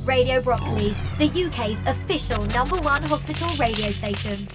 Radio Brockley, the UK's official #1 hospital radio station.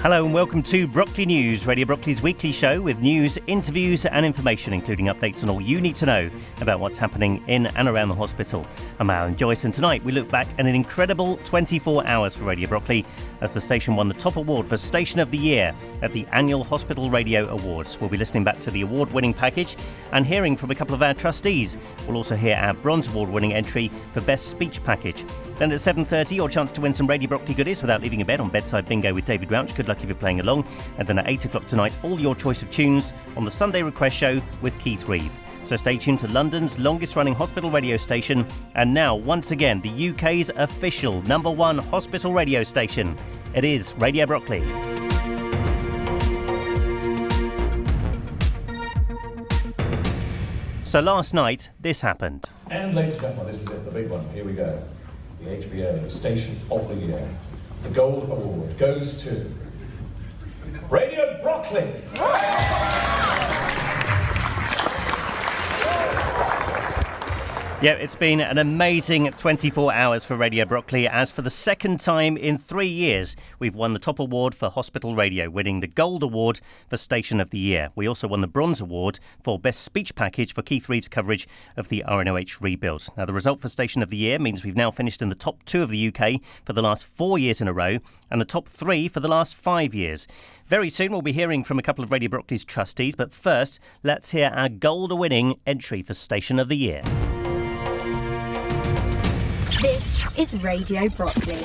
Hello and welcome to Brockley News, Radio Brockley's weekly show with news, interviews and information, including updates on all you need to know about what's happening in and around the hospital. I'm Alan Joyce, and tonight we look back at an incredible 24 hours for Radio Brockley as the station won the top award for Station of the Year at the annual Hospital Radio Awards. We'll be listening back to the award-winning package and hearing from a couple of our trustees. We'll also hear our Bronze Award-winning entry for Best Speech Package. Then at 7:30, your chance to win some Radio Brockley goodies without leaving your bed on Bedside Bingo with David Rouch. Good luck if you're playing along. And then at 8 o'clock tonight, all your choice of tunes on the Sunday Request Show with Keith Reeve. So stay tuned to London's longest-running hospital radio station. And now, once again, the UK's official #1 hospital radio station. It is Radio Brockley. So last night, this happened. And ladies and gentlemen, this is it, the big one. Here we go. The HBA Station of the Year. The Gold Award goes to Radio Brockley. Yeah, it's been an amazing 24 hours for Radio Brockley, as for the second time in 3 years, we've won the top award for hospital radio, winning the Gold Award for Station of the Year. We also won the Bronze Award for Best Speech Package for Keith Reeve's coverage of the RNOH Rebuild. Now, the result for Station of the Year means we've now finished in the top 2 of the UK for the last 4 years in a row, and the top 3 for the last 5 years. Very soon we'll be hearing from a couple of Radio Brockley's trustees, but first, let's hear our gold-winning entry for Station of the Year. This is Radio Brockley.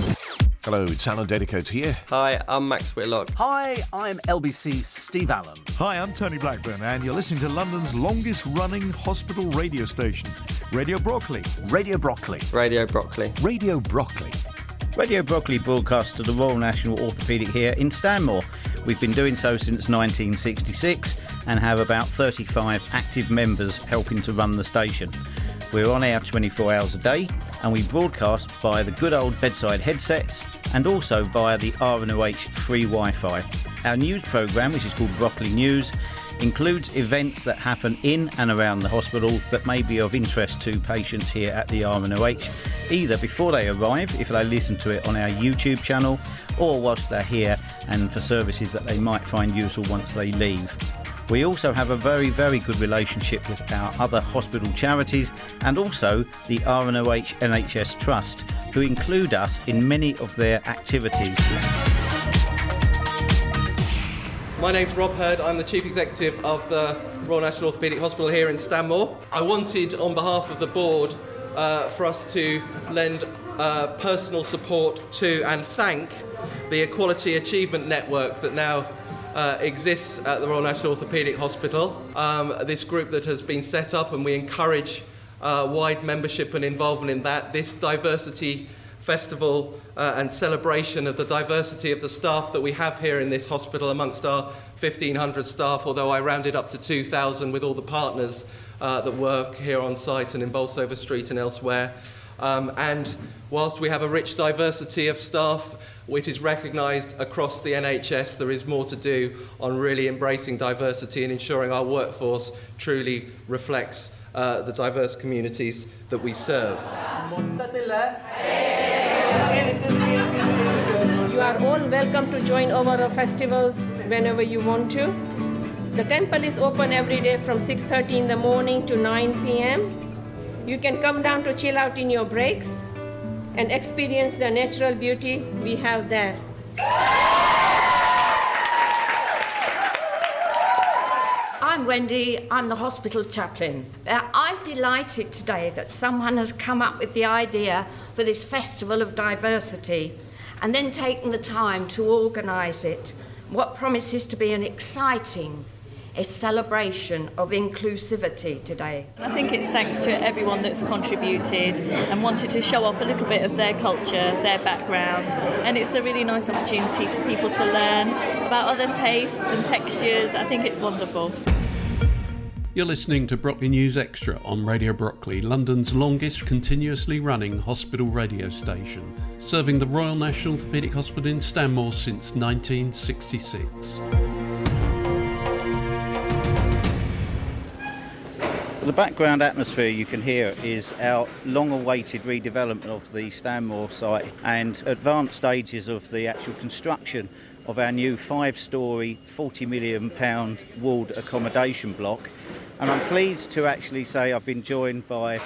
Hello, it's Alan Dedicoat here. Hi, I'm Max Whitlock. Hi, I'm LBC's Steve Allen. Hi, I'm Tony Blackburn, and you're listening to London's longest-running hospital radio station, Radio Brockley. Radio Brockley. Radio Brockley. Radio Brockley. Radio Brockley broadcasts to the Royal National Orthopaedic here in Stanmore. We've been doing so since 1966 and have about 35 active members helping to run the station. We're on air 24 hours a day, and we broadcast via the good old bedside headsets and also via the RNOH free Wi-Fi. Our news programme, which is called Brockley News, includes events that happen in and around the hospital that may be of interest to patients here at the RNOH, either before they arrive, if they listen to it on our YouTube channel, or whilst they're here, and for services that they might find useful once they leave. We also have a very, very good relationship with our other hospital charities and also the RNOH NHS Trust, who include us in many of their activities. My name's Rob Hurd. I'm the Chief Executive of the Royal National Orthopaedic Hospital here in Stanmore. I wanted, on behalf of the board, for us to lend personal support to and thank the Equality Achievement Network that now exists at the Royal National Orthopaedic Hospital. This group that has been set up, and we encourage wide membership and involvement in that. This diversity festival and celebration of the diversity of the staff that we have here in this hospital amongst our 1,500 staff, although I rounded up to 2,000 with all the partners that work here on site and in Bolsover Street and elsewhere. And whilst we have a rich diversity of staff, which is recognised across the NHS, there is more to do on really embracing diversity and ensuring our workforce truly reflects the diverse communities that we serve. You are all welcome to join our festivals whenever you want to. The temple is open every day from 6:30 in the morning to 9 p.m. You can come down to chill out in your breaks and experience the natural beauty we have there. I'm Wendy, I'm the hospital chaplain. I'm delighted today that someone has come up with the idea for this Festival of Diversity and then taken the time to organise it, what promises to be an exciting celebration of inclusivity today. I think it's thanks to everyone that's contributed and wanted to show off a little bit of their culture, their background, and it's a really nice opportunity for people to learn about other tastes and textures. I think it's wonderful. You're listening to Brockley News Extra on Radio Brockley, London's longest continuously running hospital radio station, serving the Royal National Orthopaedic Hospital in Stanmore since 1966. The background atmosphere you can hear is our long-awaited redevelopment of the Stanmore site and advanced stages of the actual construction of our new 5-storey, £40 million walled accommodation block. And I'm pleased to actually say I've been joined by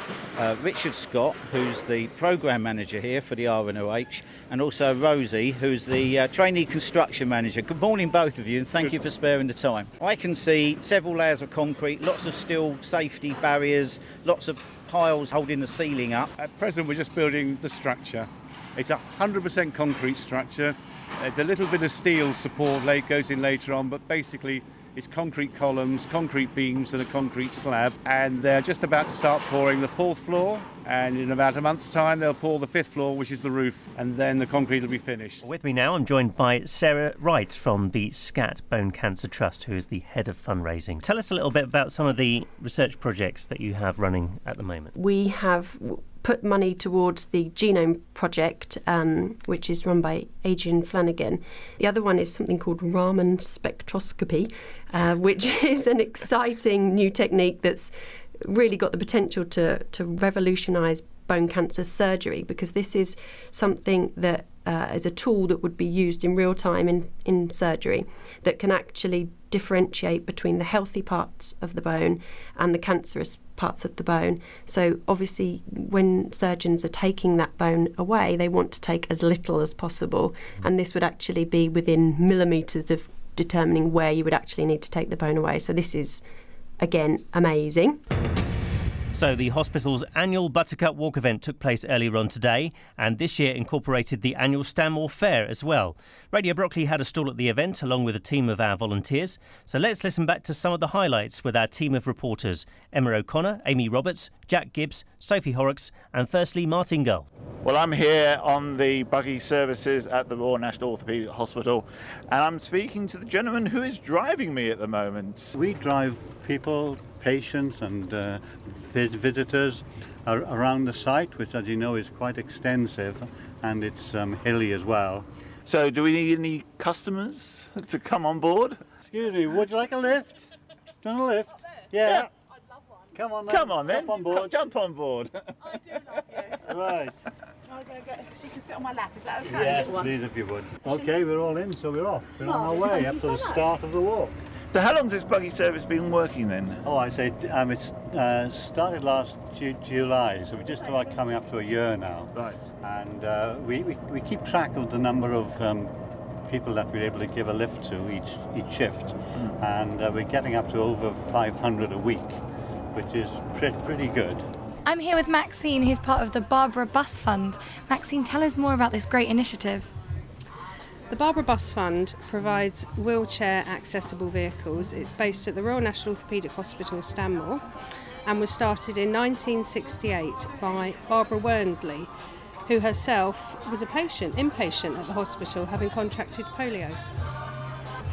Richard Scott, who's the programme manager here for the RNOH, and also Rosie, who's the trainee construction manager. Good morning, both of you, and thank you for sparing the time. I can see several layers of concrete, lots of steel safety barriers, lots of piles holding the ceiling up. At present, we're just building the structure. It's a 100% concrete structure. There's a little bit of steel support goes in later on, but basically it's concrete columns, concrete beams and a concrete slab, and they're just about to start pouring the 4th floor, and in about a month's time they'll pour the 5th floor, which is the roof, and then the concrete will be finished. With me now, I'm joined by Sarah Wright from the SCAT Bone Cancer Trust, who is the head of fundraising. Tell us a little bit about some of the research projects that you have running at the moment. We have put money towards the Genome Project, which is run by Adrian Flanagan. The other one is something called Raman spectroscopy, which is an exciting new technique that's really got the potential to revolutionise bone cancer surgery, because this is something that is a tool that would be used in real time in surgery that can actually differentiate between the healthy parts of the bone and the cancerous parts of the bone. So obviously when surgeons are taking that bone away, they want to take as little as possible, and this would actually be within millimetres of determining where you would actually need to take the bone away. So this is, again, amazing. So the hospital's annual Buttercup Walk event took place earlier on today, and this year incorporated the annual Stanmore Fair as well. Radio Brockley had a stall at the event along with a team of our volunteers. So let's listen back to some of the highlights with our team of reporters: Emma O'Connor, Amy Roberts, Jack Gibbs, Sophie Horrocks and firstly Martin Gull. Well, I'm here on the buggy services at the Royal National Orthopaedic Hospital, and I'm speaking to the gentleman who is driving me at the moment. We drive people, patients and visitors around the site, which, as you know, is quite extensive, and it's hilly as well. So do we need any customers to come on board? Excuse me, would you like a lift? Do you want a lift? Yeah. I'd love one. Come on then. Come on then. Jump on board. Jump on board. I do love you. Right. She can sit on my lap, is that okay? Yes, please, if you would. Okay, we're all in, so we're off. We're on our way up to the start of the walk. So how long has this buggy service been working then? Oh, I say it started last July, so we're just about coming up to a year now. Right. And we keep track of the number of people that we're able to give a lift to each shift, and we're getting up to over 500 a week, which is pretty good. I'm here with Maxine, who's part of the Barbara Bus Fund. Maxine, tell us more about this great initiative. The Barbara Bus Fund provides wheelchair accessible vehicles. It's based at the Royal National Orthopaedic Hospital, Stanmore, and was started in 1968 by Barbara Wernley, who herself was inpatient at the hospital, having contracted polio.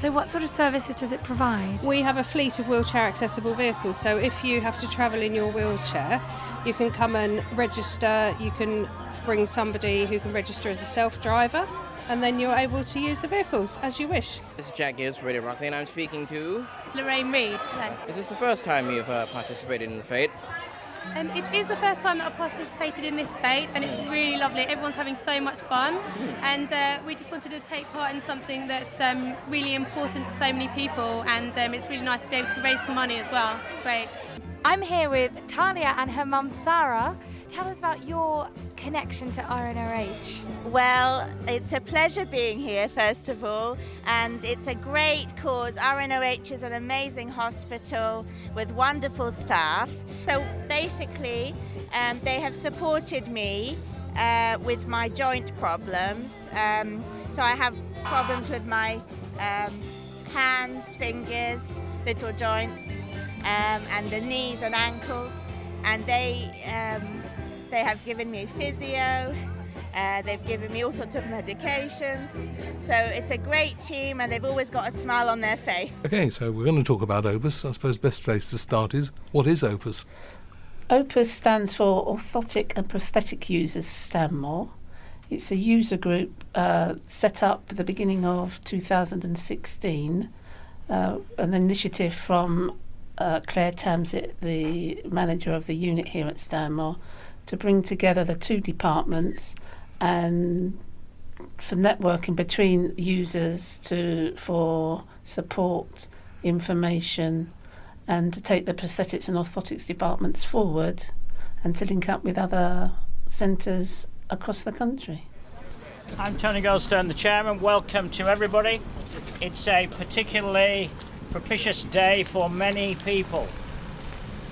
So what sort of services does it provide? We have a fleet of wheelchair accessible vehicles, so if you have to travel in your wheelchair, you can come and register. You can bring somebody who can register as a self-driver, and then you're able to use the vehicles as you wish. This is Jack Gibbs, Radio Brockley, and I'm speaking to Lorraine Reid. Hello. Is this the first time you've participated in the fete? It is the first time that I've participated in this fete, and it's really lovely. Everyone's having so much fun, and we just wanted to take part in something that's really important to so many people, and it's really nice to be able to raise some money as well. So it's great. I'm here with Tanya and her mum Sarah. Tell us about your connection to RNOH. Well, it's a pleasure being here, first of all, and it's a great cause. RNOH is an amazing hospital with wonderful staff. So basically, they have supported me with my joint problems. So I have problems with my hands, fingers, little joints, and the knees and ankles, and they have given me physio, they've given me all sorts of medications, so it's a great team and they've always got a smile on their face. Okay, so we're going to talk about Opus. I suppose best place to start is, what is Opus? Opus stands for Orthotic and Prosthetic Users Stanmore. It's a user group set up at the beginning of 2016, an initiative from Claire Tamsett, the manager of the unit here at Stanmore, to bring together the two departments and for networking between users for support, information, and to take the prosthetics and orthotics departments forward and to link up with other centres across the country. I'm Tony Goldstone, the chairman. Welcome to everybody. It's a particularly propitious day for many people.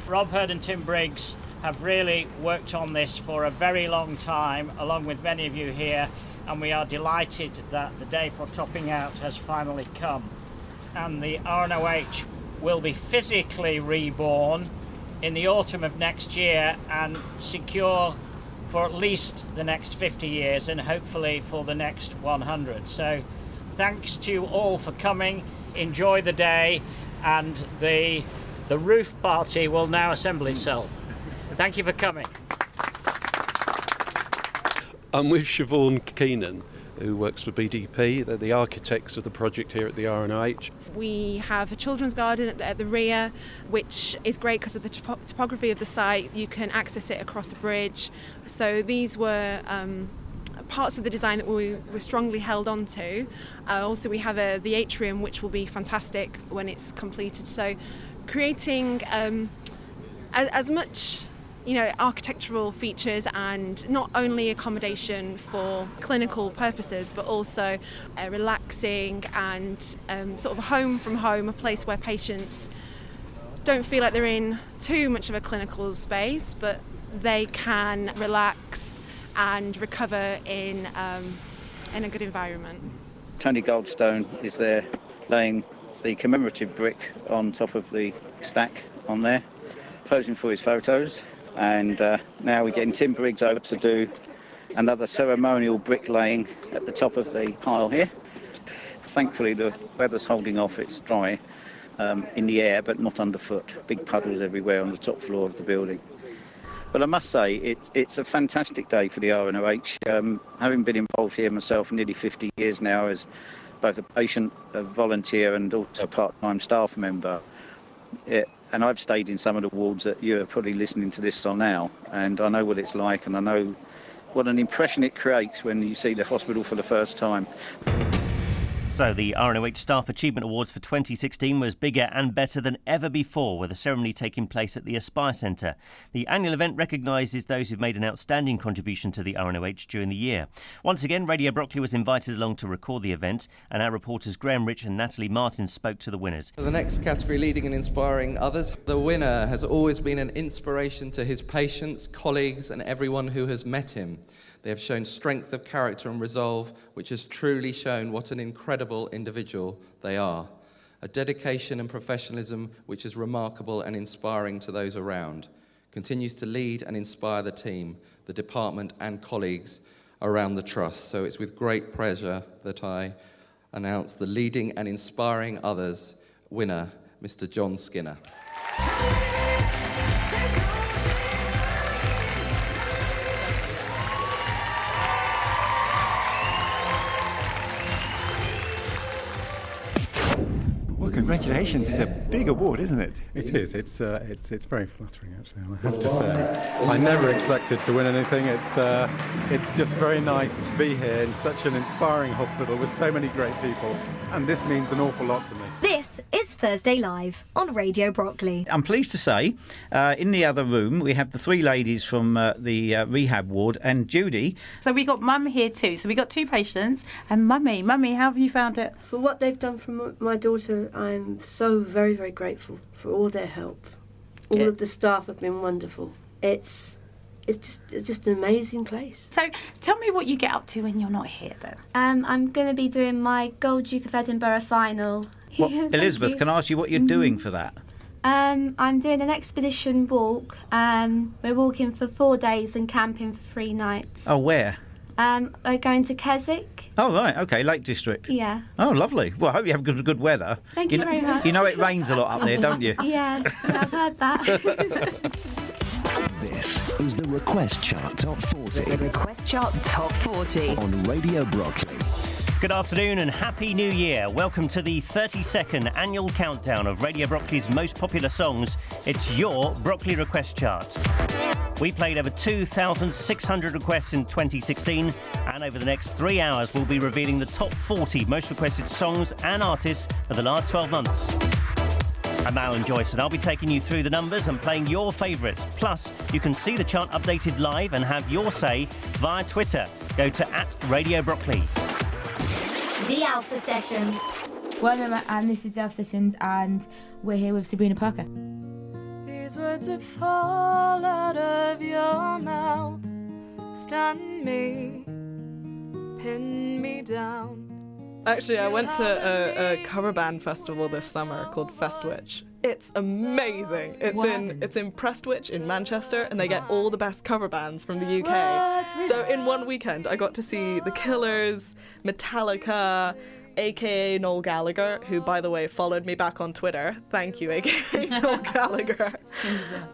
Rob Hurd and Tim Briggs have really worked on this for a very long time, along with many of you here, and we are delighted that the day for topping out has finally come. And the RNOH will be physically reborn in the autumn of next year and secure for at least the next 50 years and hopefully for the next 100. So thanks to you all for coming. Enjoy the day, and the roof party will now assemble itself. Thank you for coming. I'm with Siobhan Keenan, who works for BDP. They're the architects of the project here at the RNOH. We have a children's garden at the rear, which is great because of the topography of the site. You can access it across a bridge. So these were parts of the design that we were strongly held on to. Also, we have the atrium, which will be fantastic when it's completed. So creating as much architectural features and not only accommodation for clinical purposes, but also relaxing and sort of a home from home, a place where patients don't feel like they're in too much of a clinical space, but they can relax and recover in a good environment. Tony Goldstone is there laying the commemorative brick on top of the stack on there, posing for his photos. And now we're getting Tim Briggs over to do another ceremonial bricklaying at the top of the pile here. Thankfully the weather's holding off, it's dry in the air but not underfoot. Big puddles everywhere on the top floor of the building. But I must say it's a fantastic day for the RNOH. Having been involved here myself for nearly 50 years now as both a patient, a volunteer and also a part-time staff member. And I've stayed in some of the wards that you're probably listening to this on now, and I know what it's like, and I know what an impression it creates when you see the hospital for the first time. So the RNOH Staff Achievement Awards for 2016 was bigger and better than ever before, with a ceremony taking place at the Aspire Centre. The annual event recognises those who've made an outstanding contribution to the RNOH during the year. Once again, Radio Brockley was invited along to record the event, and our reporters Graham Rich and Natalie Martin spoke to the winners. For the next category, leading and inspiring others, the winner has always been an inspiration to his patients, colleagues and everyone who has met him. They have shown strength of character and resolve, which has truly shown what an incredible individual they are. A dedication and professionalism which is remarkable and inspiring to those around. Continues to lead and inspire the team, the department and colleagues around the Trust. So it's with great pleasure that I announce the Leading and Inspiring Others winner, Mr. John Skinner. Congratulations! It's a big award, isn't it? It is. It's very flattering, actually. I have to say, I never expected to win anything. It's just very nice to be here in such an inspiring hospital with so many great people, and this means an awful lot to me. This is Thursday Live on Radio Brockley. I'm pleased to say, in the other room we have the three ladies from the rehab ward and Judy. So we got Mum here too. So we got two patients and Mummy, how have you found it? For what they've done for my daughter, I'm so very, very grateful for all their help. All of the staff have been wonderful. It's just an amazing place. So tell me what you get up to when you're not here then. I'm going to be doing my Gold Duke of Edinburgh final. Well, Elizabeth, can I ask you what you're doing for that? I'm doing an expedition walk. We're walking for 4 days and camping for 3 nights. Oh, where? We're going to Keswick. Oh, right, OK, Lake District. Yeah. Oh, lovely. Well, I hope you have good weather. Thank you very much. You know it rains a lot up there, don't you? Yes, I've heard that. This is the Request Chart Top 40. The Request Chart Top 40. On Radio Brockley. Good afternoon and Happy New Year. Welcome to the 32nd annual countdown of Radio Brockley's most popular songs. It's your Brockley Request Chart. We played over 2,600 requests in 2016, and over the next 3 hours we'll be revealing the top 40 most requested songs and artists of the last 12 months. I'm Alan Joyce and I'll be taking you through the numbers and playing your favourites. Plus, you can see the chart updated live and have your say via Twitter. Go to @Radio Brockley. The Alpha Sessions. Well, Emma, and this is the Alpha Sessions, and we're here with Sabrina Parker. These words that fall out of your mouth stun me, pin me down. Actually, I went to a cover band festival this summer called Festwich. It's amazing. It's in Prestwich in Manchester, and they get all the best cover bands from the UK. So in one weekend, I got to see The Killers, Metallica, aka Noel Gallagher, who, by the way, followed me back on Twitter. Thank you, aka Noel Gallagher.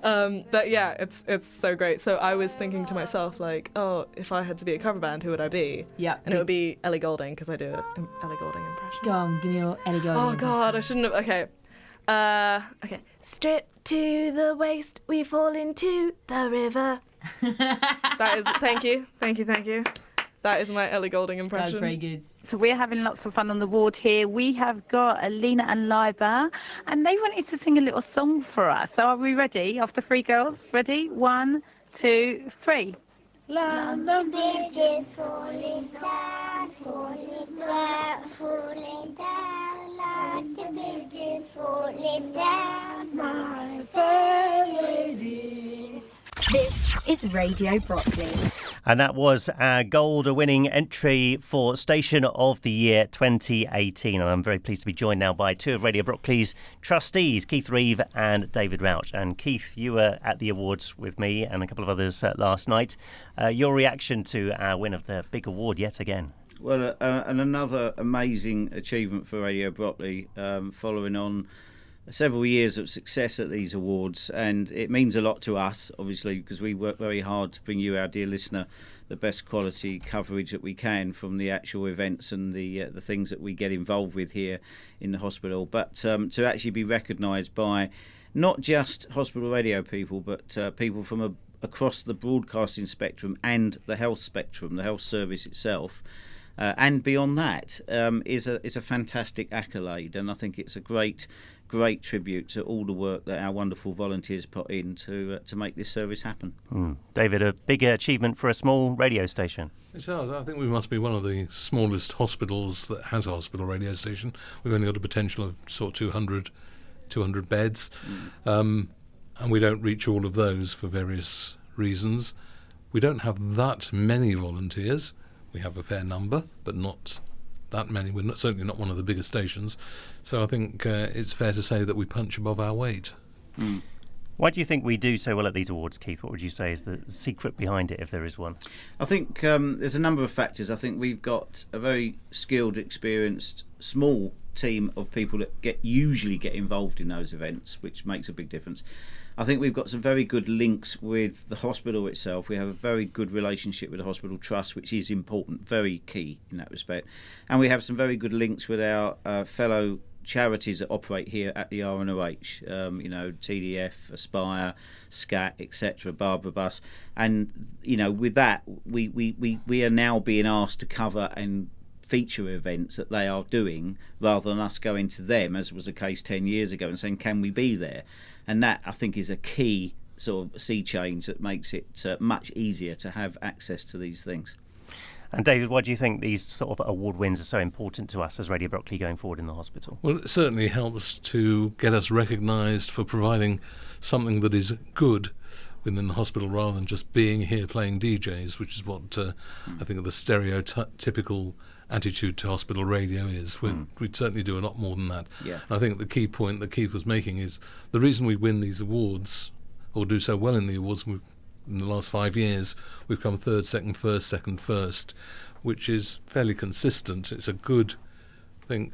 But yeah, it's so great. So I was thinking to myself, like, oh, if I had to be a cover band, who would I be? Yeah. And it would be Ellie Goulding, because I do an Ellie Goulding impression. Go on, give me your Ellie Goulding Oh impression. God, I shouldn't have. Okay. Okay. Stripped to the waist, we fall into the river. That is. Thank you. That is my Ellie Goulding impression. That's very good. So we're having lots of fun on the ward here. We have got Alina and Liba, and they wanted to sing a little song for us. So are we ready? After three girls, ready? 1, 2, 3. London Bridge is falling down, falling down, falling down. London Bridge is falling down, my fair ladies. This is Radio Brockley. And that was our gold-winning entry for Station of the Year 2018. And I'm very pleased to be joined now by two of Radio Brockley's trustees, Keith Reeve and David Rauch. And Keith, you were at the awards with me and a couple of others last night. Your reaction to our win of the big award yet again? Well, and another amazing achievement for Radio Brockley, following on several years of success at these awards, and it means a lot to us, obviously, because we work very hard to bring you, our dear listener, the best quality coverage that we can from the actual events and the things that we get involved with here in the hospital. But to actually be recognised by not just hospital radio people, but people from across the broadcasting spectrum and the health spectrum, the health service itself, and beyond that, is a fantastic accolade, and I think it's a great tribute to all the work that our wonderful volunteers put in to make this service happen. David, a big achievement for a small radio station. It does. I think we must be one of the smallest hospitals that has a hospital radio station. We've only got a potential of sort of 200 beds, and we don't reach all of those for various reasons. We don't have that many volunteers. We have a fair number, but not that many. We're certainly not one of the bigger stations, so I think it's fair to say that we punch above our weight. Why do you think we do so well at these awards, Keith? What would you say is the secret behind it, if there is one? I think there's a number of factors. I think we've got a very skilled, experienced, small team of people that usually get involved in those events, which makes a big difference. I think we've got some very good links with the hospital itself. We have a very good relationship with the Hospital Trust, which is important, very key in that respect. And we have some very good links with our fellow charities that operate here at the RNOH, TDF, Aspire, SCAT, etc., Barbara Bus. And, with that, we are now being asked to cover and feature events that they are doing rather than us going to them, as was the case 10 years ago, and saying, can we be there? And that, I think, is a key sort of sea change that makes it much easier to have access to these things. And David, why do you think these sort of award wins are so important to us as Radio Brockley going forward in the hospital? Well, it certainly helps to get us recognised for providing something that is good within the hospital rather than just being here playing DJs, which is what I think the stereotypical attitude to hospital radio is. We'd certainly do a lot more than that. Yeah. I think the key point that Keith was making is the reason we win these awards, or do so well in the awards, in the last 5 years, we've come third, second, first, which is fairly consistent. It's a good thing,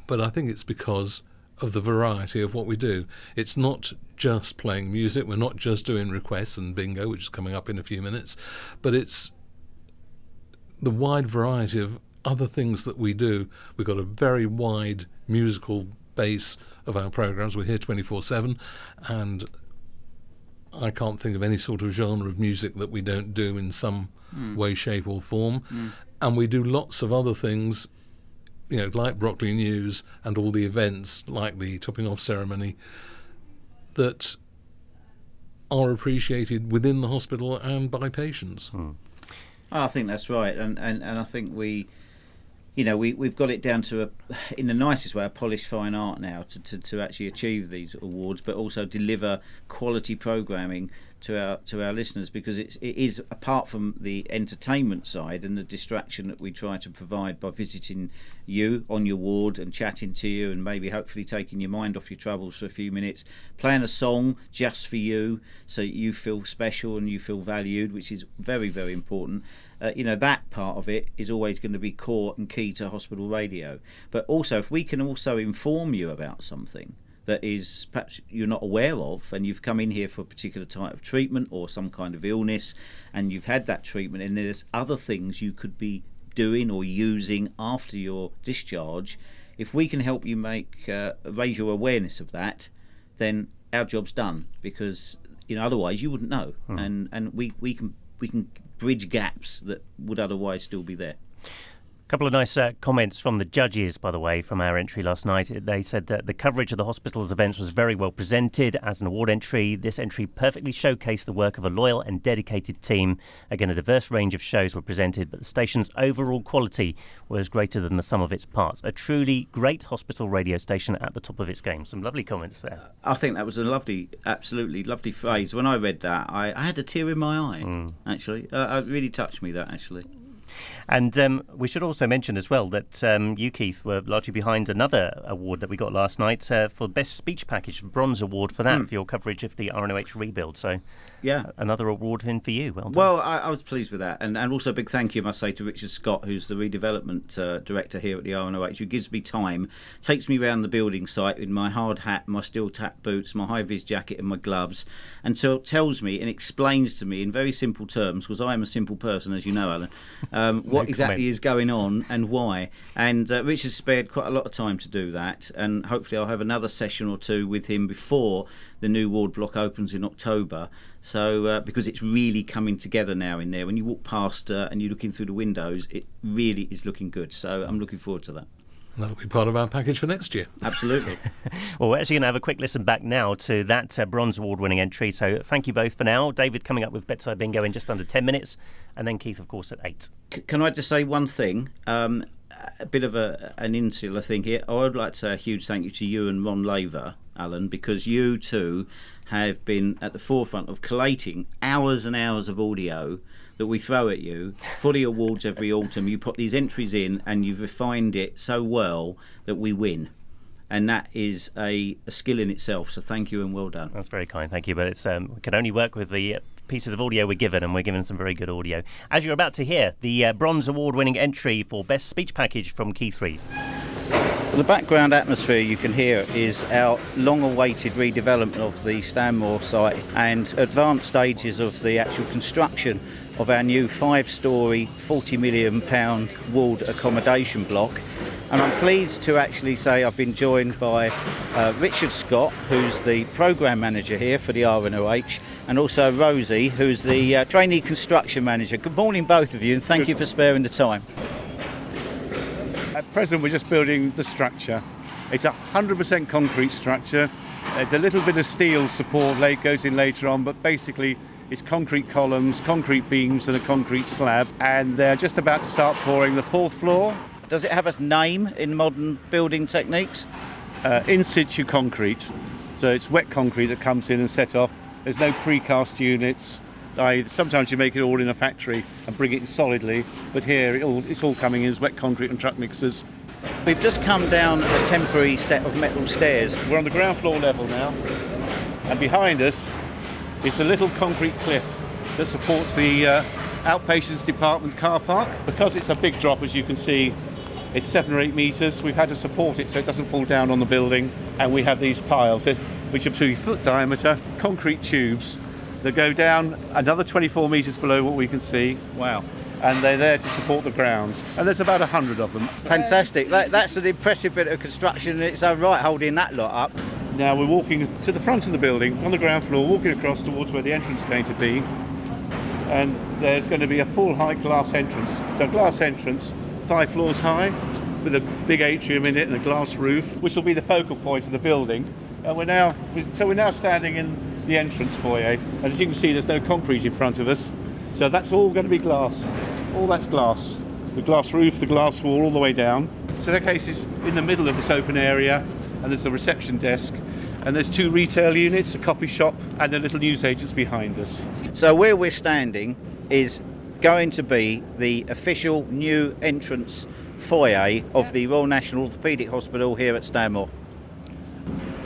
but I think it's because of the variety of what we do. It's not just playing music, we're not just doing requests and bingo, which is coming up in a few minutes, but it's the wide variety of other things that we do. We've got a very wide musical base of our programmes. We're here 24/7, and I can't think of any sort of genre of music that we don't do in some way, shape or form. And we do lots of other things, like Brockley News and all the events like the topping off ceremony that are appreciated within the hospital and by patients. I think that's right, and I think we've got it down to in the nicest way, a polished fine art now to actually achieve these awards, but also deliver quality programming to our listeners, because it is, apart from the entertainment side and the distraction that we try to provide by visiting you on your ward and chatting to you and maybe hopefully taking your mind off your troubles for a few minutes, playing a song just for you so you feel special and you feel valued, which is very, very important. That part of it is always going to be core and key to hospital radio. But also, if we can also inform you about something that is perhaps you're not aware of, and you've come in here for a particular type of treatment or some kind of illness, and you've had that treatment, and there's other things you could be doing or using after your discharge, if we can help you raise your awareness of that, then our job's done, because otherwise you wouldn't know. And we can bridge gaps that would otherwise still be there. A couple of nice comments from the judges, by the way, from our entry last night. They said that the coverage of the hospital's events was very well presented as an award entry. This entry perfectly showcased the work of a loyal and dedicated team. Again, a diverse range of shows were presented, but the station's overall quality was greater than the sum of its parts. A truly great hospital radio station at the top of its game. Some lovely comments there. I think that was a absolutely lovely phrase. When I read that, I had a tear in my eye, actually. It really touched me, that, actually. And we should also mention as well that you, Keith, were largely behind another award that we got last night for Best Speech Package, Bronze Award for that, for your coverage of the RNOH Rebuild. So, yeah, another award win for you. Well done. Well, I was pleased with that. And also a big thank you, I must say, to Richard Scott, who's the redevelopment director here at the RNOH, who gives me time, takes me around the building site in my hard hat, my steel-tap boots, my high-vis jacket and my gloves, and tells me and explains to me in very simple terms, because I am a simple person, as you know, Alan, what exactly is going on and why. And Richard spared quite a lot of time to do that, and hopefully I'll have another session or two with him before the new ward block opens in October. So because it's really coming together now in there. When you walk past and you're looking through the windows, it really is looking good. So I'm looking forward to that. That'll be part of our package for next year. Absolutely. Well, we're actually going to have a quick listen back now to that Bronze Award-winning entry. So thank you both for now. David coming up with Bedside Bingo in just under 10 minutes. And then Keith, of course, at 8. Can I just say one thing? A bit of an insular thing here. I would like to say a huge thank you to you and Ron Laver, Alan, because you two have been at the forefront of collating hours and hours of audio that we throw at you for the awards every autumn. You put these entries in and you've refined it so well that we win. And that is a skill in itself. So thank you and well done. That's very kind, thank you. But it's we can only work with the pieces of audio we're given, and we're given some very good audio. As you're about to hear, the Bronze Award-winning entry for Best Speech Package from Keith Reeve. The background atmosphere you can hear is our long-awaited redevelopment of the Stanmore site and advanced stages of the actual construction of our new 5-storey, £40 million walled accommodation block. And I'm pleased to actually say I've been joined by Richard Scott, who's the programme manager here for the RNOH, and also Rosie, who's the trainee construction manager. Good morning, both of you, and thank you for sparing the time. At present, we're just building the structure. It's a 100% concrete structure. There's a little bit of steel support goes in later on, but basically it's concrete columns, concrete beams and a concrete slab. And they're just about to start pouring the 4th floor. Does it have a name in modern building techniques? In situ concrete. So it's wet concrete that comes in and set off. There's no precast units. Sometimes you make it all in a factory and bring it in solidly, but here it's all coming in as wet concrete and truck mixers. We've just come down a temporary set of metal stairs. We're on the ground floor level now, and behind us is the little concrete cliff that supports the outpatients department car park. Because it's a big drop, as you can see, it's 7 or 8 metres. We've had to support it so it doesn't fall down on the building, and we have these piles, which are 2-foot diameter, concrete tubes that go down another 24 metres below what we can see. Wow. and they're there to support the ground. And there's about 100 of them. Fantastic. That's an impressive bit of construction in its own right, holding that lot up. Now we're walking to the front of the building, on the ground floor, walking across towards where the entrance is going to be. And there's going to be a full height glass entrance. So glass entrance, 5 floors high, with a big atrium in it and a glass roof, which will be the focal point of the building. And we're now standing in the entrance foyer. And as you can see, there's no concrete in front of us. So that's all going to be glass. All that's glass. The glass roof, the glass wall, all the way down. The staircase is in the middle of this open area, and there's a reception desk. And there's 2 retail units, a coffee shop, and the little newsagents behind us. So where we're standing is going to be the official new entrance foyer of the Royal National Orthopaedic Hospital here at Stanmore.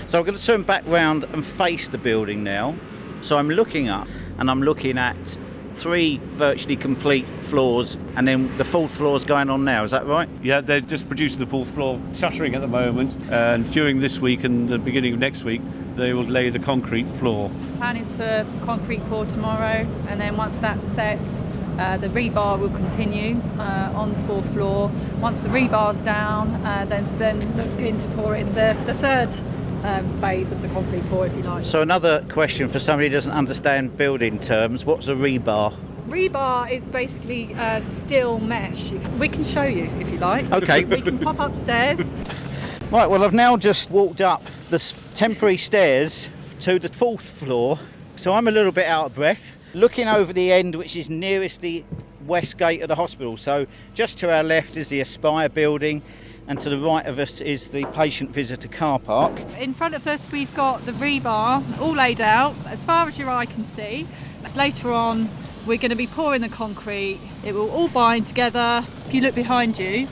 So I'm going to turn back round and face the building now. So I'm looking up and I'm looking at 3 virtually complete floors, and then the 4th floor is going on now, is that right? Yeah, they're just producing the 4th floor, shuttering at the moment, and during this week and the beginning of next week they will lay the concrete floor. Plan is for concrete pour tomorrow, and then once that's set, the rebar will continue on the 4th floor. Once the rebar's down, then look into pouring the 3rd phase of the concrete pour, if you like. So another question for somebody who doesn't understand building terms, what's a rebar? Rebar is basically steel mesh. We can show you if you like. Okay. We can pop upstairs. Right, well I've now just walked up the temporary stairs to the 4th floor, so I'm a little bit out of breath. Looking over the end which is nearest the west gate of the hospital, so just to our left is the Aspire building, and to the right of us is the patient visitor car park. In front of us we've got the rebar all laid out as far as your eye can see. Later on we're going to be pouring the concrete. It will all bind together. If you look behind you,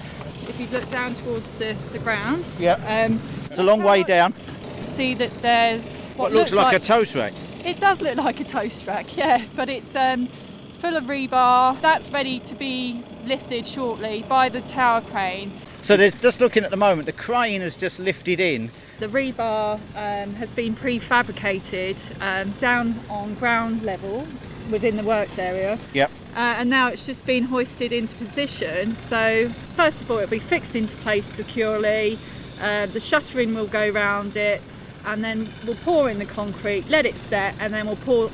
if you look down towards the ground, it's a long way down. See that there's what looks like a toast rack. It does look like a toast rack, yeah, but it's full of rebar. That's ready to be lifted shortly by the tower crane. So there's, just looking at the moment, the crane has just lifted in. The rebar has been prefabricated down on ground level within the works area. Yep. And now it's just been hoisted into position. So first of all, it'll be fixed into place securely. The shuttering will go around it, and then we'll pour in the concrete, let it set, and then we'll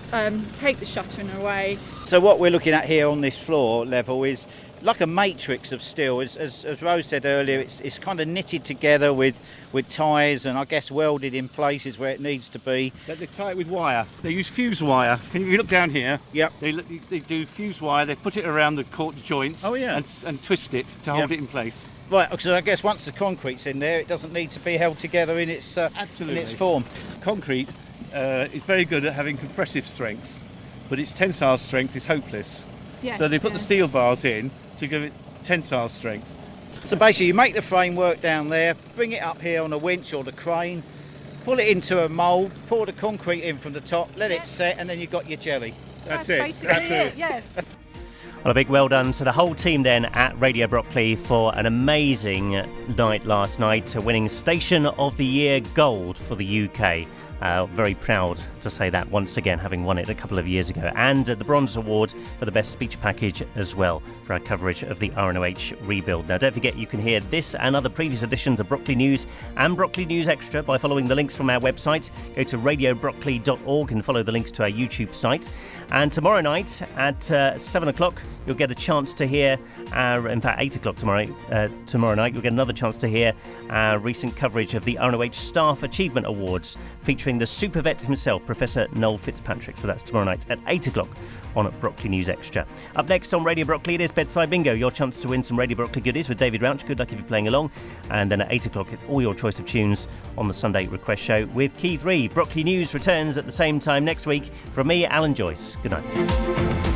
take the shuttering away. So what we're looking at here on this floor level is like a matrix of steel. As Rose said earlier, it's kind of knitted together with ties and I guess welded in places where it needs to be. They tie it with wire. They use fuse wire. Can you look down here? Yep. They do fuse wire. They put it around the cork joints. Oh, yeah. and twist it to hold it in place. Right, so I guess once the concrete's in there, it doesn't need to be held together in its form. Concrete is very good at having compressive strength, but its tensile strength is hopeless. Yes, so they put the steel bars in to give it tensile strength. So basically you make the framework down there, bring it up here on a winch or the crane, pull it into a mould, pour the concrete in from the top, let it set, and then you've got your jelly. That's it. Yeah. Well, a big well done to the whole team then at Radio Brockley for an amazing night last night, winning Station of the Year Gold for the UK. Very proud to say that once again, having won it a couple of years ago. And the Bronze Award for the Best Speech Package as well for our coverage of the RNOH Rebuild. Now, don't forget you can hear this and other previous editions of Brockley News and Brockley News Extra by following the links from our website. Go to radiobrockley.org and follow the links to our YouTube site. And tomorrow night at 7 o'clock, you'll get a chance to hear in fact 8 o'clock tomorrow night, you'll get another chance to hear our recent coverage of the RNOH Staff Achievement Awards featuring the super vet himself, Professor Noel Fitzpatrick. So that's tomorrow night at 8 o'clock on Brockley News Extra. Up next on Radio Brockley, it is Bedside Bingo, your chance to win some Radio Brockley goodies with David Rauch. Good luck if you're playing along. And then at 8 o'clock, it's all your choice of tunes on the Sunday Request Show with Keith Reid. Brockley News returns at the same time next week. From me, Alan Joyce. Good night.